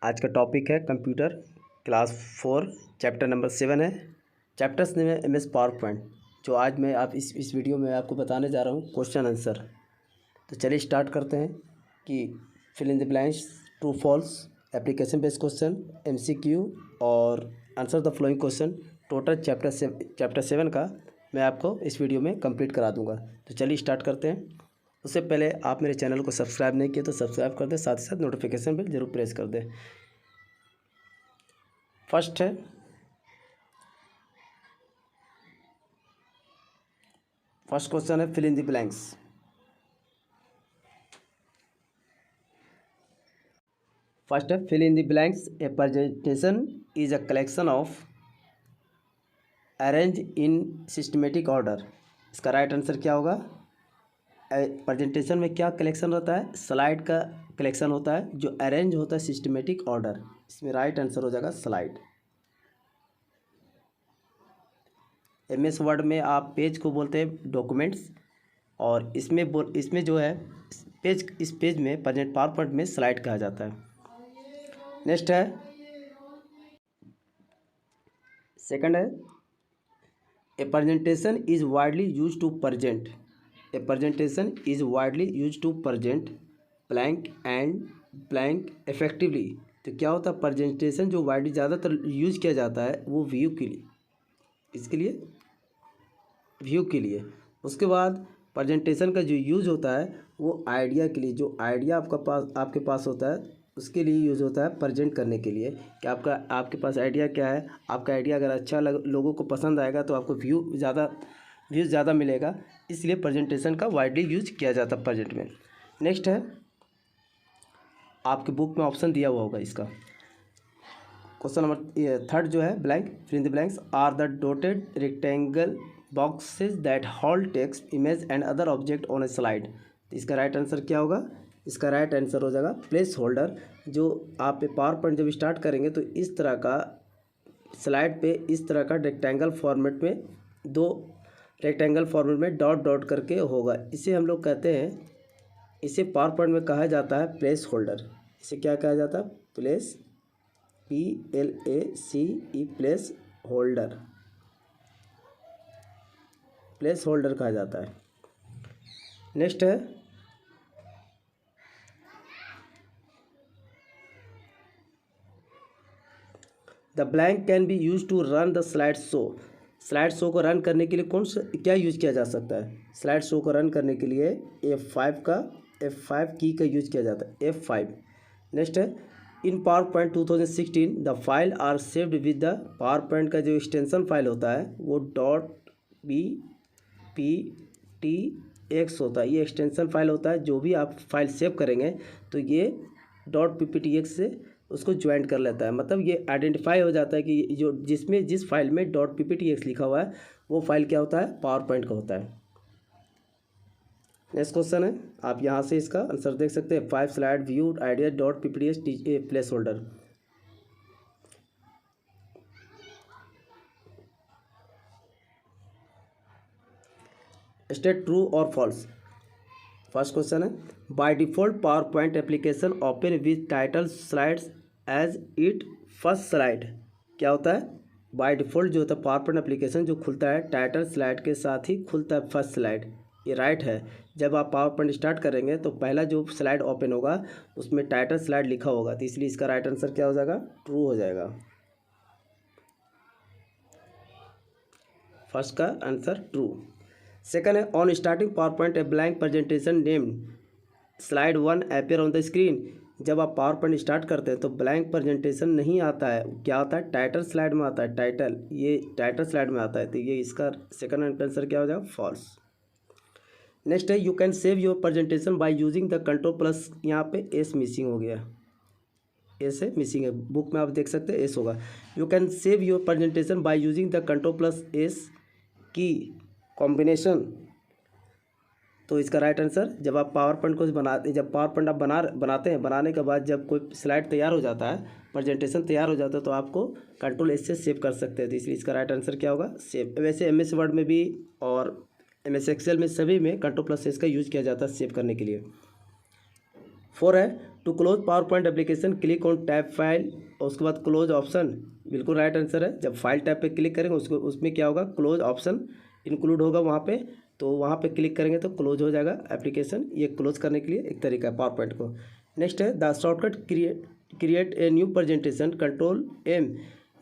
आज का टॉपिक है कंप्यूटर क्लास 4 चैप्टर नंबर 7 है। चैप्टर्स नेम है MS पावर पॉइंट। जो आज मैं आप इस वीडियो में आपको बताने जा रहा हूँ क्वेश्चन आंसर। तो चलिए स्टार्ट करते हैं कि fill in the blanks, true false, application based question, MCQ और answer the following question. Total chapter 7 का मैं आपको इस वीडियो में कंप्लीट करा दूंगा। तो चलिए स्टार्ट करते हैं। उससे पहले आप मेरे चैनल को सब्सक्राइब नहीं किए तो सब्सक्राइब कर दें, साथ ही साथ नोटिफिकेशन बेल जरूर प्रेस कर दें। फर्स्ट है फर्स्ट क्वेश्चन है fill in the blanks. First है fill in the blanks. A presentation is a collection of arrange in systematic order. इसका राइट आंसर क्या होगा? प्रेजेंटेशन में क्या कलेक्शन होता है? स्लाइड का कलेक्शन होता है जो अरेंज होता है सिस्टमेटिक ऑर्डर। इसमें राइट आंसर हो जाएगा स्लाइड। MS वर्ड में आप पेज को बोलते हैं डॉक्यूमेंट्स, और इसमें जो है इस पेज में प्रेजेंट पावर पॉइंट में स्लाइड कहा जाता है। नेक्स्ट है सेकंड है a presentation is widely use to present. A presentation is widely use to present blank and blank effectively. तो क्या होता है? प्रेजेंटेशन जो वाइडली ज़्यादातर यूज किया जाता है वो व्यू के लिए, इसके लिए व्यू के लिए। उसके बाद प्रेजेंटेशन का जो यूज़ होता है वो आइडिया के लिए, जो आइडिया आपके पास होता है उसके लिए यूज़ होता है प्रेजेंट करने के लिए कि आपके पास आइडिया क्या है। आपका आइडिया अगर अच्छा लोगों को पसंद आएगा तो आपको व्यूज़ ज़्यादा मिलेगा, इसलिए प्रेजेंटेशन का वाइडली यूज किया जाता है प्रेजेंट में। नेक्स्ट है आपके बुक में ऑप्शन दिया हुआ होगा इसका। क्वेश्चन नंबर थर्ड जो है blank, fill in the blanks are the dotted rectangle boxes that hold text, image and other object on a slide. तो इसका राइट आंसर क्या होगा? इसका राइट आंसर हो जाएगा प्लेस होल्डर। जो आप पावर पॉइंट जब स्टार्ट करेंगे तो इस तरह का स्लाइड पे इस तरह का रेक्टेंगल फॉर्मेट में, दो रेक्टेंगल फॉर्मेट में डॉट डॉट करके होगा। इसे हम लोग कहते हैं, इसे पावर पॉइंट में कहा जाता है प्लेस होल्डर। इसे क्या कहा जाता है? Place, PLACE, placeholder, placeholder कहा जाता है। नेक्स्ट है the blank can be use to run the slide show. Slide show को रन करने के लिए क्या यूज किया जा सकता है? स्लाइड शो को रन करने के लिए F5 की का यूज किया जाता है, F5। नेक्स्ट है in PowerPoint 2016 the file are saved with the PowerPoint का जो एक्सटेंशन फाइल होता है वो .pptx होता है। ये एक्सटेंशन फाइल होता है, जो भी आप फाइल सेव करेंगे तो ये .pptx से उसको ज्वाइन कर लेता है। मतलब ये आइडेंटिफाई हो जाता है कि जिस फाइल में .pptx लिखा हुआ है वो फाइल क्या होता है? पावर पॉइंट का होता है। नेक्स्ट क्वेश्चन है, आप यहाँ से इसका आंसर देख सकते हैं। 5 slide view idea .pptx placeholder. State true और फॉल्स। फर्स्ट क्वेश्चन है by default PowerPoint application open with title slides as it first slide. क्या होता है? बाय डिफ़ॉल्ट जो होता है पावर पॉइंट एप्लीकेशन जो खुलता है टाइटल स्लाइड के साथ ही खुलता है फर्स्ट स्लाइड। ये राइट है। जब आप पावर पॉइंट स्टार्ट करेंगे तो पहला जो स्लाइड ओपन होगा उसमें टाइटल स्लाइड लिखा होगा, तो इसलिए इसका राइट आंसर क्या हो जाएगा? ट्रू हो जाएगा। फर्स्ट का आंसर ट्रू। सेकंड है on starting power point a blank presentation named slide 1 appear on the screen. जब आप पावर पॉइंट स्टार्ट करते हैं तो ब्लैंक प्रेजेंटेशन नहीं आता है, क्या आता है? टाइटल स्लाइड में आता है। ये टाइटल स्लाइड में आता है, तो ये इसका सेकंड आंसर क्या हो जाएगा? फॉल्स। नेक्स्ट है you can save your presentation by using the control plus. यहाँ पे एस मिसिंग हो गया, एस है मिसिंग है, बुक में आप देख सकते हैं एस होगा। You can save your presentation by using the control plus S की कॉम्बिनेशन। तो इसका राइट आंसर जब आप पावर पॉइंट को जब पावर पॉइंट आप बनाते हैं, बनाने के बाद जब कोई स्लाइड तैयार हो जाता है, प्रेजेंटेशन तैयार हो जाता है, तो आपको कंट्रोल एस से सेव कर सकते हैं। तो इसलिए इसका राइट आंसर क्या होगा? सेव। वैसे MS वर्ड में भी और MS एक्सेल में सभी में कंट्रोल प्लस एस का यूज़ किया जाता है सेव करने के लिए। 4 है to close PowerPoint application click on tab file और उसके बाद क्लोज ऑप्शन, बिल्कुल राइट आंसर है। जब फाइल टैब पे क्लिक करेंगे उसको उसमें क्या होगा, क्लोज ऑप्शन इंक्लूड होगा वहाँ पे, तो वहाँ पे क्लिक करेंगे तो क्लोज हो जाएगा एप्लीकेशन। ये क्लोज करने के लिए एक तरीका है पावर पॉइंट को। नेक्स्ट है the shortcut create a new presentation, control M.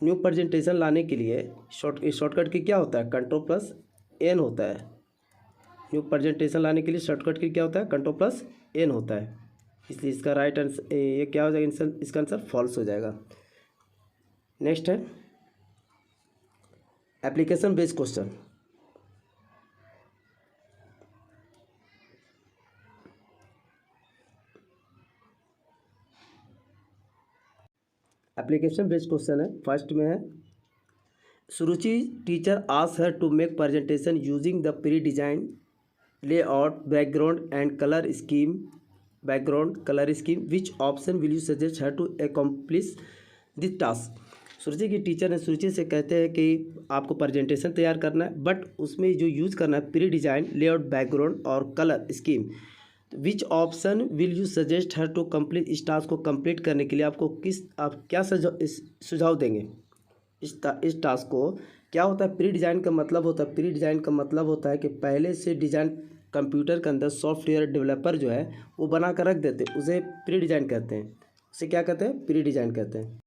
New presentation लाने के लिए शॉर्टकट की क्या होता है, कंट्रोल प्लस एन होता है। न्यू प्रेजेंटेशन लाने के लिए शॉर्टकट की क्या होता है, कंट्रोल प्लस एन होता है। इसलिए इसका राइट आंसर ये क्या हो जाएगा, इसका आंसर फॉल्स हो जाएगा। नेक्स्ट है application based question. Application based question है, फर्स्ट में है Suruchi teacher asked her to make presentation using the pre design layout background and color scheme, which option will you suggest her to accomplish this task। सुरुचि की teacher ने सुरुचि से कहते हैं कि आपको प्रेजेंटेशन तैयार करना है, बट उसमें जो यूज़ करना है प्री डिजाइन, लेआउट, बैकग्राउंड और colour scheme. Which option will you suggest her to complete, इस टास्क को कंप्लीट करने के लिए आप क्या सुझाव देंगे। इस टास्क को क्या होता है, प्री डिज़ाइन का मतलब होता है कि पहले से डिज़ाइन कंप्यूटर के अंदर सॉफ्टवेयर डेवलपर जो है वो बना कर रख देते हैं, उसे प्री डिज़ाइन कहते हैं। उसे क्या कहते हैं, प्री डिज़ाइन कहते हैं।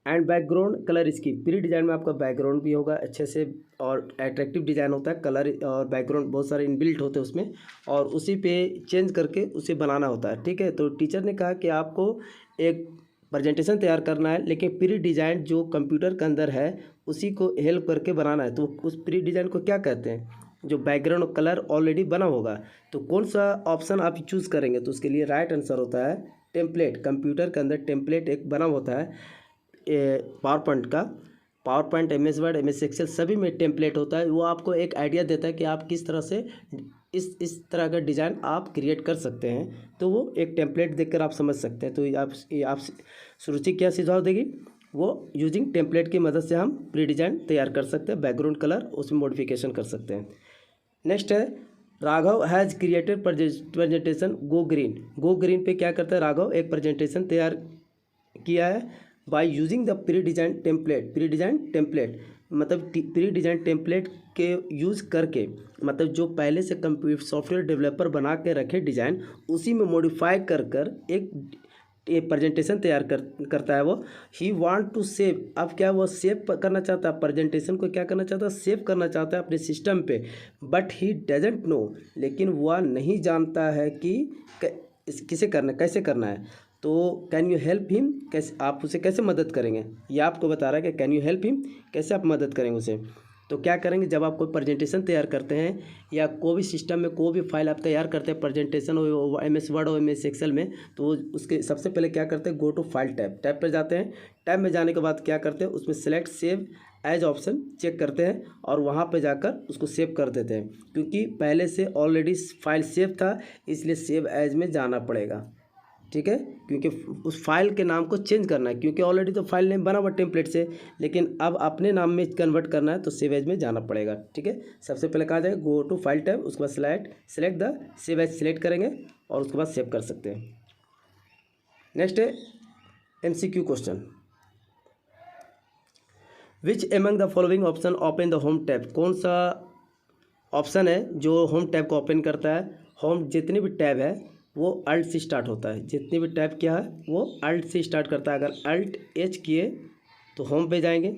And background colour scheme, pre design में आपका बैकग्राउंड भी होगा अच्छे से और अट्रैक्टिव डिज़ाइन होता है, कलर और बैकग्राउंड बहुत सारे इनबिल्ट होते हैं उसमें, और उसी पे चेंज करके उसे बनाना होता है। ठीक है, तो टीचर ने कहा कि आपको एक प्रेजेंटेशन तैयार करना है, लेकिन प्री डिज़ाइन जो कंप्यूटर के अंदर है उसी को हेल्प करके बनाना है। तो उस प्री डिज़ाइन को क्या कहते हैं, जो बैकग्राउंड और कलर ऑलरेडी बना होगा। तो कौन सा ऑप्शन आप चूज़ करेंगे, तो उसके लिए राइट आंसर होता है टेम्पलेट। कंप्यूटर के अंदर टेम्पलेट एक बना होता है पावर पॉइंट का, PowerPoint, MS Word, MS Excel सभी में टेम्पलेट होता है। वो आपको एक आइडिया देता है कि आप किस तरह से इस तरह का डिज़ाइन आप क्रिएट कर सकते हैं। तो वो एक टेम्पलेट देखकर आप समझ सकते हैं। तो आप सुरुचि क्या सुझाव देगी, वो यूजिंग टेम्पलेट की मदद से हम प्री डिज़ाइन तैयार कर सकते हैं, बैकग्राउंड कलर उसमें मॉडिफिकेशन कर सकते हैं। नेक्स्ट है Raghav has created presentation go green. Go green पे क्या करता है, राघव एक प्रेजेंटेशन तैयार किया है by using the pre design template. Pre design template मतलब प्री डिजाइन टेम्पलेट के यूज़ करके, मतलब जो पहले से कंप्यूटर सॉफ्टवेयर डेवलपर बना के रखे डिज़ाइन, उसी में मॉडिफाई कर एक प्रेजेंटेशन तैयार करता है वो। ही वांट टू सेव, अब क्या वो सेव करना चाहता है, प्रेजेंटेशन को क्या करना चाहता है, सेव करना चाहता है अपने सिस्टम पे। बट ही डजंट नो, लेकिन वह नहीं जानता है कि कैसे करना है। तो कैन यू हेल्प हिम, कैसे आप उसे कैसे मदद करेंगे, ये आपको बता रहा है कि कैन यू हेल्प हिम, कैसे आप मदद करेंगे उसे। तो क्या करेंगे, जब आप कोई प्रेजेंटेशन तैयार करते हैं या कोई भी सिस्टम में कोई भी फाइल आप तैयार करते हैं, प्रेजेंटेशन हो MS वर्ड हो MS एक्सेल में, तो उसके सबसे पहले क्या करते हैं, गो टू फाइल टैब पर जाते हैं। टैब में जाने के बाद क्या करते हैं, उसमें select save as option check करते हैं और वहाँ पे जाकर उसको सेव कर देते हैं। क्योंकि पहले से ऑलरेडी फाइल सेव था, इसलिए सेव एज में जाना पड़ेगा। ठीक है, क्योंकि उस फाइल के नाम को चेंज करना है, क्योंकि ऑलरेडी तो फाइल नेम बना हुआ टेम्पलेट से, लेकिन अब अपने नाम में कन्वर्ट करना है तो सेव एज में जाना पड़ेगा। ठीक है, सबसे पहले कहा जाएगा गो टू फाइल टैब, उसके बाद select the save as select करेंगे और उसके बाद सेव कर सकते हैं। नेक्स्ट है MCQ question. Which among the following option open the home tab, कौन सा ऑप्शन है जो होम टैब को ओपन करता है। होम जितनी भी टैब है वो अल्ट से स्टार्ट होता है, जितनी भी टैब क्या है वो अल्ट से स्टार्ट करता है। अगर अल्ट H किए तो होम पे जाएंगे,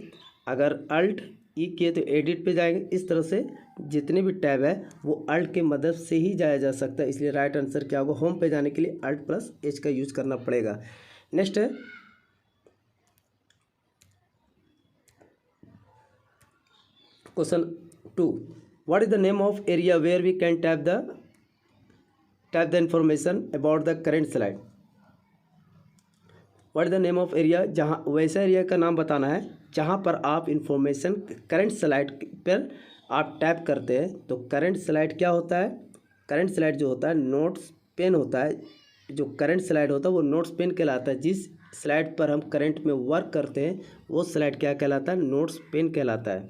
अगर अल्ट E किए तो एडिट पे जाएंगे। इस तरह से जितनी भी टैब है वो अल्ट की मदद से ही जाया जा सकता है, इसलिए राइट आंसर क्या होगा, होम पे जाने के लिए अल्ट प्लस H का यूज़ करना पड़ेगा। नेक्स्ट है question 2, what is the name of area where we can tap the information about the current slide. What is the name of area, जहाँ वैसा एरिया का नाम बताना है जहाँ पर आप इंफॉर्मेशन करेंट स्लाइड पर आप टैप करते हैं। तो करेंट स्लाइड क्या होता है, करेंट स्लाइड जो होता है नोट्स पेन होता है। जो करेंट स्लाइड होता है वो नोट्स पेन कहलाता है। जिस स्लाइड पर हम करंट में वर्क करते हैं वो स्लाइड क्या कहलाता है, नोट्स पेन कहलाता है।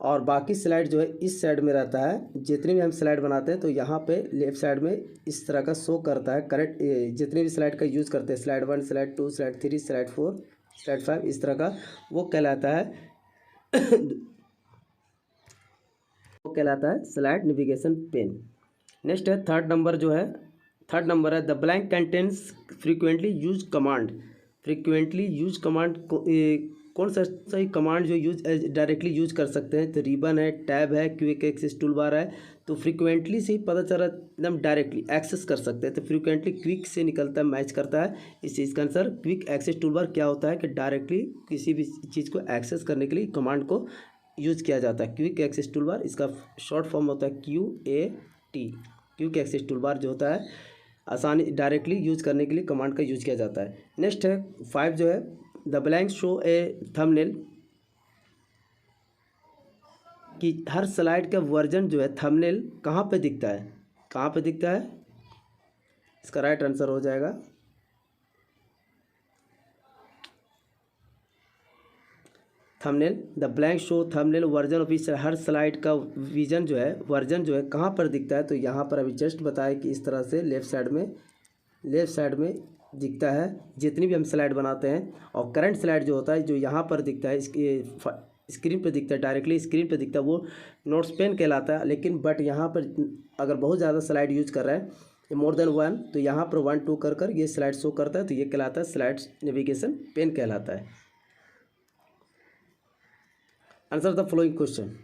और बाकी स्लाइड जो है इस साइड में रहता है। जितनी भी हम स्लाइड बनाते हैं तो यहाँ पे लेफ्ट साइड में इस तरह का शो करता है करेक्ट। जितने भी स्लाइड का यूज़ करते हैं, slide 1, slide 2, slide 3, slide 4, slide 5, इस तरह का वो कहलाता है स्लाइड नेविगेशन पेन। नेक्स्ट है थर्ड नंबर है the blank contents frequently use command. Frequently use command कौन सा सही कमांड जो डायरेक्टली यूज कर सकते हैं? तो रिबन है, टैब है, क्विक एक्सेस टूल बार है। तो फ्रीक्वेंटली से ही पता चला एकदम डायरेक्टली एक्सेस कर सकते हैं। तो फ्रीक्वेंटली क्विक से निकलता है, मैच करता है इस चीज़ का answer. Quick access toolbar क्या होता है कि डायरेक्टली किसी भी चीज़ को एक्सेस करने के लिए कमांड को यूज़ किया जाता है। क्विक एक्सेस टूल बार, इसका शॉर्ट फॉर्म होता है QAT। Quick access toolbar जो होता है आसानी डायरेक्टली यूज़ करने के लिए कमांड का यूज़ किया जाता है। नेक्स्ट है 5 जो है the blank show A thumbnail, कि हर स्लाइड का वर्जन जो है थंबनेल कहाँ पे दिखता है? कहाँ पे दिखता है? इसका राइट आंसर हो जाएगा thumbnail. The blank show thumbnail version of इस, हर स्लाइड का वर्जन जो है कहाँ पर दिखता है? तो यहाँ पर अभी जस्ट बताया कि इस तरह से लेफ़्ट साइड में दिखता है जितनी भी हम स्लाइड बनाते हैं। और करंट स्लाइड जो होता है जो यहाँ पर दिखता है, इसकी स्क्रीन पे दिखता है, डायरेक्टली स्क्रीन पे दिखता है, वो नोट्स पेन कहलाता है। लेकिन बट यहाँ पर अगर बहुत ज़्यादा स्लाइड यूज़ कर रहा है, मोर देन 1, तो यहाँ पर 1 2 कर ये स्लाइड शो करता है, तो ये कहलाता है स्लाइड नेविगेशन पेन कहलाता है। Answer the following question.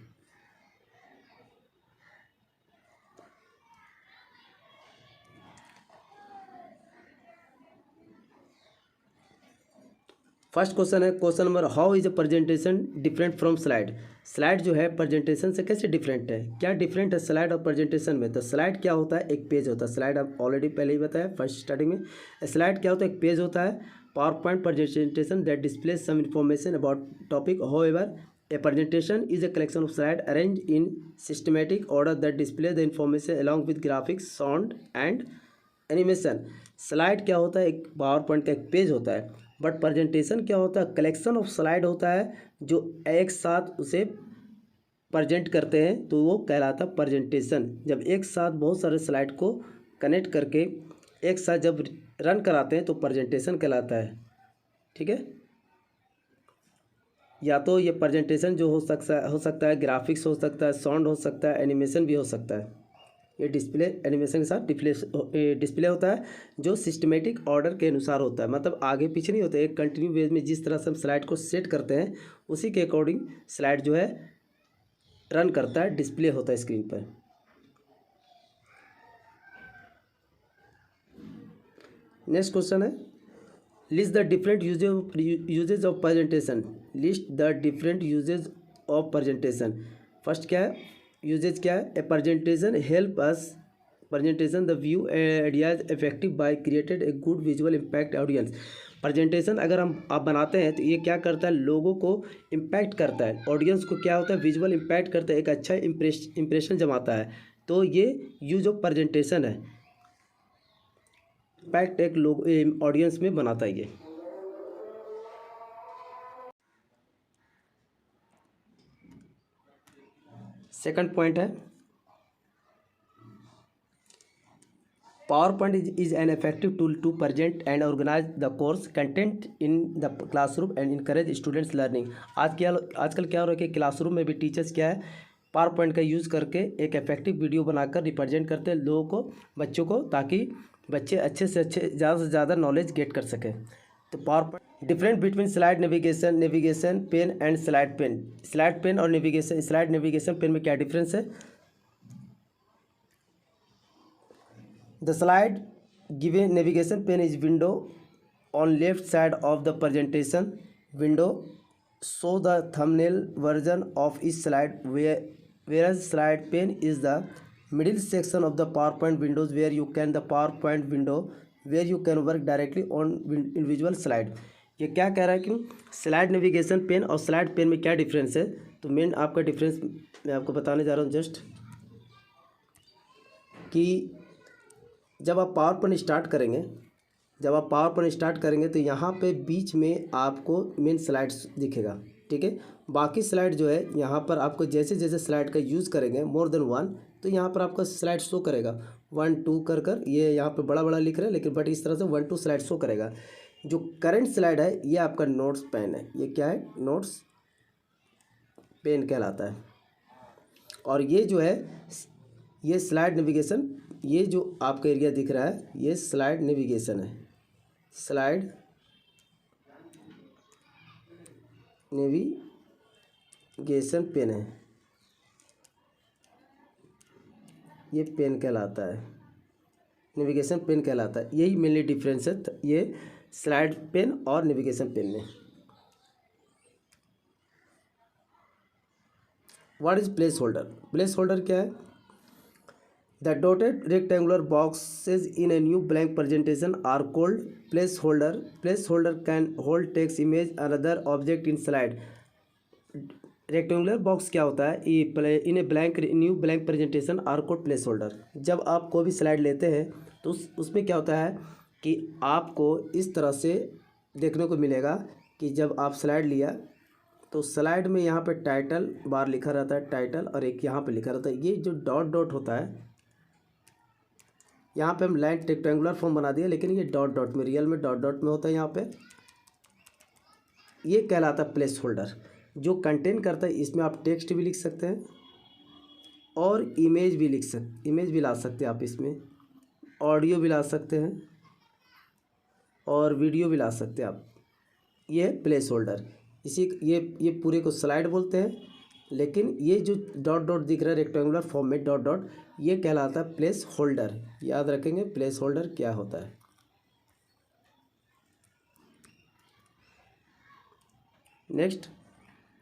First question है, question number how is a presentation different from slide. Slide जो है प्रेजेंटेशन से कैसे डिफरेंट है? क्या डिफरेंट है स्लाइड और प्रेजेंटेशन में? तो स्लाइड क्या होता है? एक पेज होता है। स्लाइड आप ऑलरेडी पहले ही बताया फर्स्ट स्टार्टिंग में। स्लाइड क्या होता है? एक पेज होता है। PowerPoint presentation that displays some information about topic. However a presentation is a collection of slides arranged in systematic order that display the information along with graphics, sound and animation। Slide क्या होता है? एक power point का एक page होता है। But presentation क्या होता है? कलेक्शन ऑफ स्लाइड होता है जो एक साथ उसे प्रेजेंट करते हैं, तो वो कहलाता है प्रेजेंटेशन। जब एक साथ बहुत सारे स्लाइड को कनेक्ट करके एक साथ जब रन कराते हैं तो प्रेजेंटेशन कहलाता है। ठीक है, या तो ये प्रेजेंटेशन जो हो सकता है ग्राफिक्स हो सकता है, साउंड हो सकता है, एनिमेशन भी हो सकता है। ये डिस्प्ले एनिमेशन के साथ डिस्प्ले होता है जो सिस्टमेटिक ऑर्डर के अनुसार होता है। मतलब आगे पीछे नहीं होता है, एक कंटिन्यू वेज में जिस तरह से हम स्लाइड को सेट करते हैं उसी के अकॉर्डिंग स्लाइड जो है रन करता है, डिस्प्ले होता है स्क्रीन पर। नेक्स्ट क्वेश्चन है list the different uses of presentation. List the different uses of presentation. First क्या है? यूजेज क्या है? A presentation help us presentation the view ideas effective by created a good visual impact audience. Presentation अगर आप बनाते हैं तो ये क्या करता है? लोगों को इम्पैक्ट करता है। ऑडियंस को क्या होता है? विजुअल इम्पैक्ट करता है, एक अच्छा इम्प्रेशन जमाता है। तो ये यूज ऑफ प्रेजेंटेशन है, इम्पैक्ट एक लोग ऑडियंस में बनाता है ये। सेकंड पॉइंट है PowerPoint is an effective tool to present and organize the course content in the classroom and encourage students learning. आजकल क्या हो रहा है कि क्लासरूम में भी टीचर्स क्या है पावर पॉइंट का यूज़ करके एक इफेक्टिव वीडियो बनाकर रिप्रेजेंट करते हैं लोगों को, बच्चों को, ताकि बच्चे अच्छे से ज़्यादा नॉलेज गेट कर सकें। तो PowerPoint different between slide navigation pane and slide pane. Slide pane और स्लाइड नेविगेशन पेन में क्या डिफरेंस है? The slide given navigation pane is window on left side of the presentation window show the thumbnail version of each slide, whereas slide pane is the middle section of the PowerPoint windows where you can work directly on individual slide। ये क्या कह रहा है कि slide navigation pen और slide pen में क्या difference है? तो मेन आपका डिफरेंस मैं आपको बताने जा रहा हूँ जस्ट कि जब आप पावर पॉइंट स्टार्ट करेंगे तो यहाँ पे बीच में आपको मेन स्लाइड्स दिखेगा। ठीक है। बाकी स्लाइड जो है यहाँ पर आपको जैसे जैसे स्लाइड का यूज़ करेंगे मोर देन वन, तो यहाँ पर आपका स्लाइड शो करेगा 1 2 कर कर, ये यहाँ पे बड़ा बड़ा लिख रहा है लेकिन बट इस तरह से 1 2 स्लाइड शो करेगा। जो करंट स्लाइड है ये आपका नोट्स पेन है, ये क्या है, नोट्स पेन कहलाता है। और ये जो है ये स्लाइड नेविगेशन, ये जो आपका एरिया दिख रहा है ये स्लाइड नेविगेशन है, स्लाइड नेविगेशन पेन है, ये पेन कहलाता है, नेविगेशन पेन कहलाता है। यही मेनली डिफरेंस है ये स्लाइड पेन और नेविगेशन पेन में। What is placeholder? Placeholder क्या है? The dotted rectangular boxes in a new blank presentation are called placeholder. Placeholder can hold text, image, another object in slide. Rectangular box क्या होता है? In a blank new blank presentation are called placeholder. जब आप कोई भी slide लेते हैं तो उसमें क्या होता है कि आपको इस तरह से देखने को मिलेगा कि जब आप स्लाइड लिया तो स्लाइड में यहाँ पे टाइटल बार लिखा रहता है, टाइटल, और एक यहाँ पे लिखा रहता है। ये जो डॉट डॉट होता है, यहाँ पे हम लाइन रेक्टेंगुलर फॉर्म बना दिया लेकिन ये डॉट डॉट में, रियल में डॉट डॉट में होता है यहाँ पे। ये कहलाता है प्लेस होल्डर, जो कंटेन करता है। इसमें आप टेक्स्ट भी लिख सकते हैं और इमेज भी इमेज भी ला सकते हैं आप, इसमें ऑडियो भी ला सकते हैं और वीडियो भी ला सकते हैं आप। ये है प्लेस होल्डर। ये पूरे को स्लाइड बोलते हैं, लेकिन ये जो डॉट डॉट दिख रहा है रेक्टेंगुलर फॉर्म में डॉट डॉट, ये कहलाता है प्लेस होल्डर। याद रखेंगे प्लेस होल्डर क्या होता है। Next,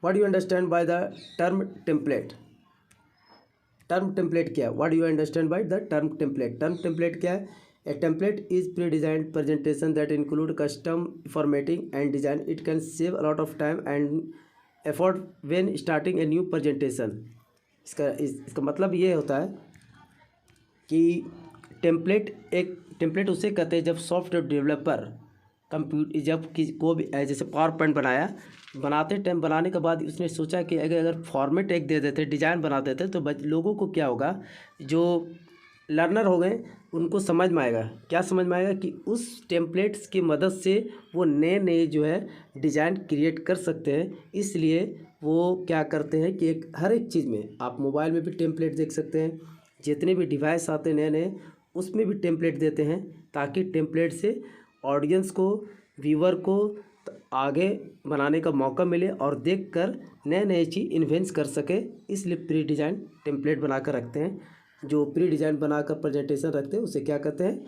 what you understand by the term template? Term template क्या है? What you understand by the term template? Term template क्या है? A template is pre-designed presentation that include custom formatting and design. It can save a lot of time and effort when starting a new presentation. इसका मतलब ये होता है कि template उसे कहते हैं जब सॉफ्टवेयर डेवलपर जब को भी जैसे पावर पॉइंट बनाते टाइम बनाने के बाद उसने सोचा कि अगर फॉर्मेट एक दे देते, डिज़ाइन बना देते तो लोगों को क्या होगा, जो लर्नर हो गए उनको समझ में आएगा। क्या समझ में आएगा कि उस टेम्पलेट्स की मदद से वो नए नए जो है डिज़ाइन क्रिएट कर सकते हैं। इसलिए वो क्या करते हैं कि हर एक चीज़ में, आप मोबाइल में भी टेम्पलेट देख सकते हैं, जितने भी डिवाइस आते हैं नए नए उसमें भी टेम्पलेट देते हैं, ताकि टेम्पलेट से ऑडियंस को, व्यूअर को आगे बनाने का मौका मिले और देखकर नए नए चीज़ इन्वेंट कर सके। इसलिए प्री डिज़ाइन टेम्पलेट बना कर रखते हैं। जो प्री डिज़ाइन बनाकर प्रेजेंटेशन रखते हैं उसे क्या कहते हैं,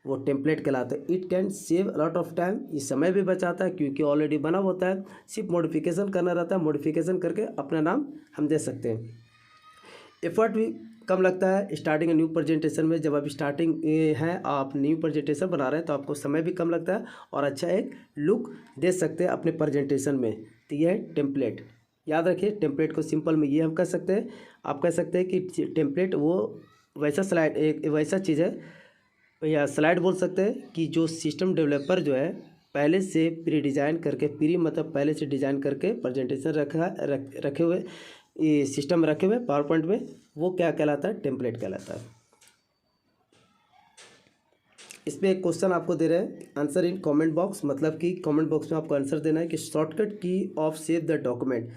वो टेम्पलेट कहलाते हैं। It can save a lot of time, ये समय भी बचाता है क्योंकि ऑलरेडी बना होता है, सिर्फ मॉडिफिकेशन करना रहता है। मॉडिफिकेशन करके अपना नाम हम दे सकते हैं। एफर्ट भी कम लगता है स्टार्टिंग न्यू प्रेजेंटेशन में। जब आप स्टार्टिंग हैं, आप न्यू प्रेजेंटेशन बना रहे हैं तो आपको समय भी कम लगता है और अच्छा एक लुक दे सकते हैं अपने प्रेजेंटेशन में। तो यह है टेम्पलेट। याद रखिए टेम्पलेट को सिंपल में ये हम कह सकते हैं, आप कह सकते हैं कि टेम्पलेट वो वैसा स्लाइड, एक वैसा चीज़ है या स्लाइड बोल सकते हैं कि जो सिस्टम डेवलपर जो है पहले से प्री डिज़ाइन करके, प्री मतलब पहले से डिज़ाइन करके प्रेजेंटेशन रखे हुए ये सिस्टम रखे हुए पावर पॉइंट में, वो क्या कहलाता है, टेम्पलेट कहलाता है। इस पर एक क्वेश्चन आपको दे रहे हैं, आंसर इन कमेंट बॉक्स, मतलब कि कमेंट बॉक्स में आपको आंसर देना है कि शॉर्टकट की of save the document.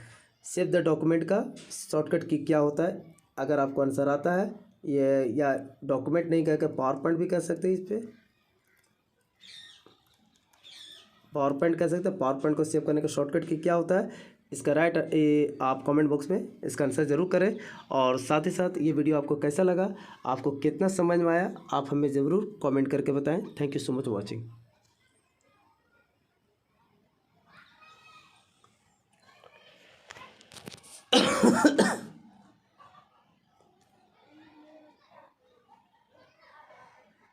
Save the document का शॉर्टकट की क्या होता है? अगर आपको आंसर आता है ये, या डॉक्यूमेंट नहीं कहकर पावर पॉइंट भी कह सकते हैं, इस पर पावर पॉइंट कह सकते हैं। पावर पॉइंट को सेव करने का शॉर्टकट की क्या होता है, इसका आप कमेंट बॉक्स में इसका आंसर ज़रूर करें। और साथ ही साथ ये वीडियो आपको कैसा लगा, आपको कितना समझ में आया, आप हमें ज़रूर कमेंट करके बताएं। Thank you so much watching.